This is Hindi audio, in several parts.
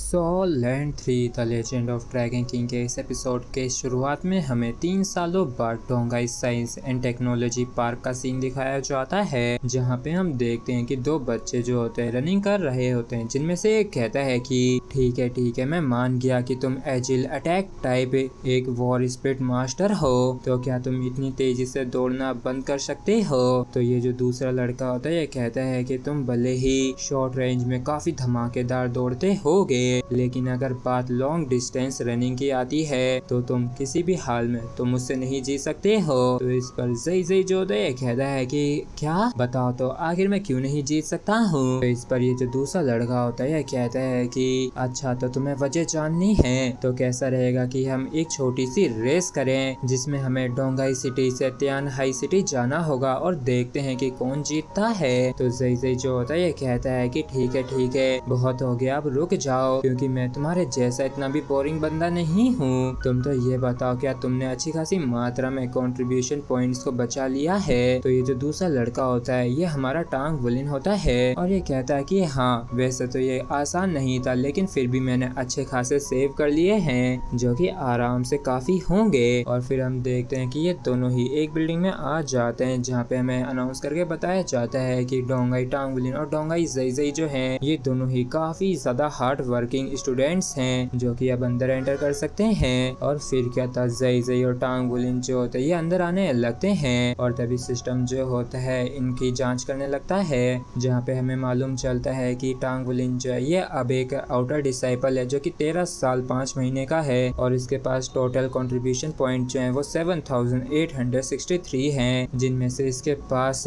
Land 3 the legend of dragon king के इस एपिसोड के शुरुआत में हमें 3 सालों बाद डोंगाई साइंस एंड टेक्नोलॉजी पार्क का सीन दिखाया जाता है, जहां पे हम देखते हैं कि दो बच्चे जो होते हैं रनिंग कर रहे होते हैं, जिनमें से एक कहता है कि ठीक है मैं मान गया कि तुम एजिल अटैक टाइप एक वॉर स्पिरिट मास्टर हो, तो क्या तुम इतनी तेजी से दौड़ना बंद कर सकते हो। तो ये जो दूसरा लड़का होता है ये कहता है कि तुम भले ही शॉर्ट रेंज में काफी धमाकेदार दौड़ते होगे, लेकिन अगर बात लॉन्ग डिस्टेंस रनिंग की आती है तो तुम किसी भी हाल में तुम मुझसे नहीं जीत सकते हो। तो इस पर जई जो कहता है कि क्या बताओ तो आखिर मैं क्यों नहीं जीत सकता हूँ। तो इस पर ये जो दूसरा लड़का होता है कहता है कि अच्छा तो तुम्हें वजह जाननी है, तो कैसा रहेगा कि हम एक छोटी सी रेस करें जिसमें हमें डोंगाई सिटी से त्यान हाई सिटी जाना होगा और देखते हैं कि कौन जीतता है। तो जई जो होता है ये कहता है कि ठीक है बहुत हो गया, अब रुक जाओ, क्योंकि मैं तुम्हारे जैसा इतना भी बोरिंग बंदा नहीं हूँ। तुम तो ये बताओ क्या तुमने अच्छी खासी मात्रा में कंट्रीब्यूशन पॉइंट्स को बचा लिया है। तो ये जो दूसरा लड़का होता है ये हमारा टांग वुलिन होता है और ये कहता है कि हाँ वैसे तो ये आसान नहीं था, लेकिन फिर भी मैंने अच्छे खासे सेव कर लिए हैं जो कि आराम से काफी होंगे। और फिर हम देखते हैं कि ये दोनों ही एक बिल्डिंग में आ जाते हैं, जहाँ पे हमें अनाउंस करके बताया जाता है कि डोंगाई टांग वुलिन और डोंगाई जई जो है ये दोनों ही काफी ज्यादा हार्ड वर्किंग स्टूडेंट्स हैं जो कि अब अंदर एंटर कर सकते हैं। और फिर क्या था, जई और टांग वुलिन जो होते हैं ये अंदर आने लगते हैं और तभी सिस्टम जो होता है इनकी जांच करने लगता है, जहाँ पे हमें मालूम चलता है कि टांग वुलिन जो है ये अब एक आउटर डिसाइपल है जो कि 13 साल 5 महीने का है और इसके पास टोटल कंट्रीब्यूशन पॉइंट जो है वो 7863 हैं, जिनमें से इसके पास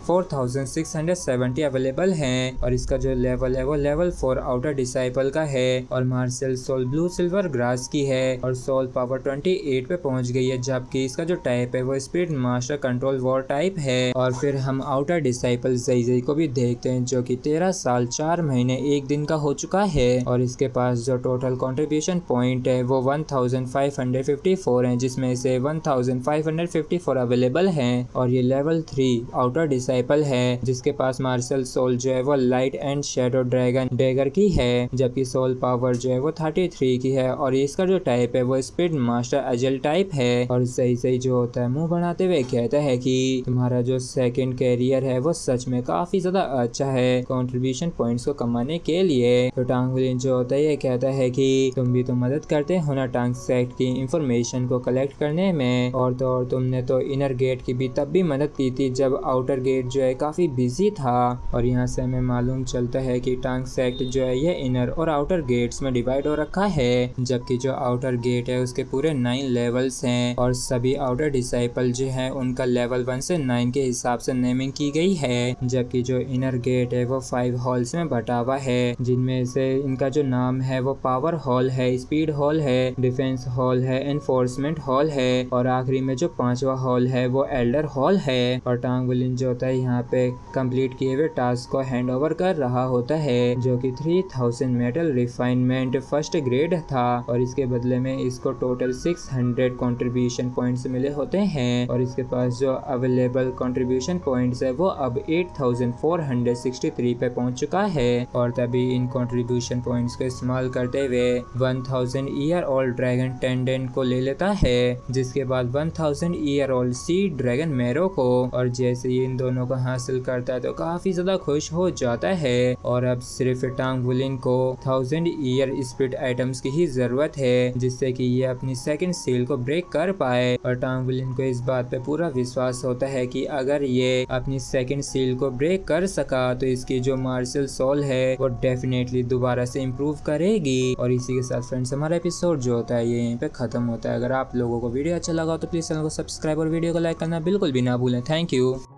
4670 अवेलेबल हैं और इसका जो लेवल है वो लेवल 4 आउटर डिसाइपल का है और martial soul blue silver grass की है और सोल पावर 28 पे पहुंच गई है, जबकि इसका जो टाइप है वो spirit master control war type है। और फिर हम आउटर डिसाइपल जई को भी देखते हैं जो कि 13 साल 4 महीने 1 दिन का हो चुका है और इसके पास जो टोटल कंट्रीब्यूशन पॉइंट है वो 1554 है, जिसमें से 1554 अवेलेबल हैं और ये लेवल 3 आउटर डिसाइपल है जिसके पास मार्शल सोल जो है वो light and shadow dragon dagger की है, जबकि सोल पावर जो है वो 33 की है और इसका जो टाइप है वो स्पिरिट मास्टर एजल टाइप है। और सही जो होता है मुंह बनाते हुए कहता है कि तुम्हारा जो सेकंड कैरियर है वो सच में काफी ज्यादा अच्छा है कंट्रीब्यूशन पॉइंट्स को कमाने के लिए। तो टांग वुलिन जो होता है ये कहता है कि तुम भी तो मदद करते हो ना टांग सेक्ट की इंफॉर्मेशन को कलेक्ट करने में, और तो और तुमने तो इनर गेट की भी तब भी मदद की थी जब आउटर गेट जो है काफी बिजी था। और यहाँ से हमें मालूम चलता है कि टांग सेक्ट जो है ये इनर और आउटर गेट्स में डिवाइड हो रखा है, जबकि जो आउटर गेट है उसके पूरे 9 लेवल्स हैं और सभी आउटर डिसाइपल जो है उनका लेवल 1 से 9 के हिसाब से नेमिंग की गई है, जबकि जो इनर गेट है वो 5 हॉल्स में बटा हुआ है, जिनमें से इनका जो नाम है वो पावर हॉल है, स्पीड हॉल है, डिफेंस हॉल है, एनफोर्समेंट हॉल है और आखिरी में जो 5वां हॉल है वो एल्डर हॉल है। और टांग वुलिन जो होता है यहाँ पे कंप्लीट किए हुए टास्क को हैंड ओवर कर रहा होता है जो कि 3000 मेटल रिफाइनमेंट फर्स्ट ग्रेड था और इसके बदले में इसको टोटल 600 कंट्रीब्यूशन पॉइंट्स मिले होते हैं और इसके पास जो अवेलेबल कंट्रीब्यूशन पॉइंट्स है वो अब 8463 पे पहुंच चुका है। और तभी इन कंट्रीब्यूशन पॉइंट्स को इस्तेमाल करते हुए 1000 ईयर ओल्ड ड्रैगन टेंडेंट को ले लेता है, जिसके बाद 1000 year old sea dragon marrow को, और जैसे ही इन दोनों को हासिल करता है तो काफी ज्यादा खुश हो जाता है और अब सिर्फ टांग वुलिन को 1000 ईयर स्पिरिट आइटम्स की ही जरूरत है जिससे कि ये अपनी सेकंड सील को ब्रेक कर पाए। और टांग वुलिन को इस बात पे पूरा विश्वास होता है कि अगर ये अपनी सेकंड सील को ब्रेक कर सका तो इसकी जो मार्शल सोल है वो डेफिनेटली दोबारा से इम्प्रूव करेगी। और इसी के साथ फ्रेंड्स हमारा एपिसोड जो होता है ये यहीं पे खत्म होता है। अगर आप लोगों को वीडियो अच्छा लगा तो प्लीज चैनल को सब्सक्राइब और वीडियो को लाइक करना बिल्कुल भी ना भूलें। Thank you.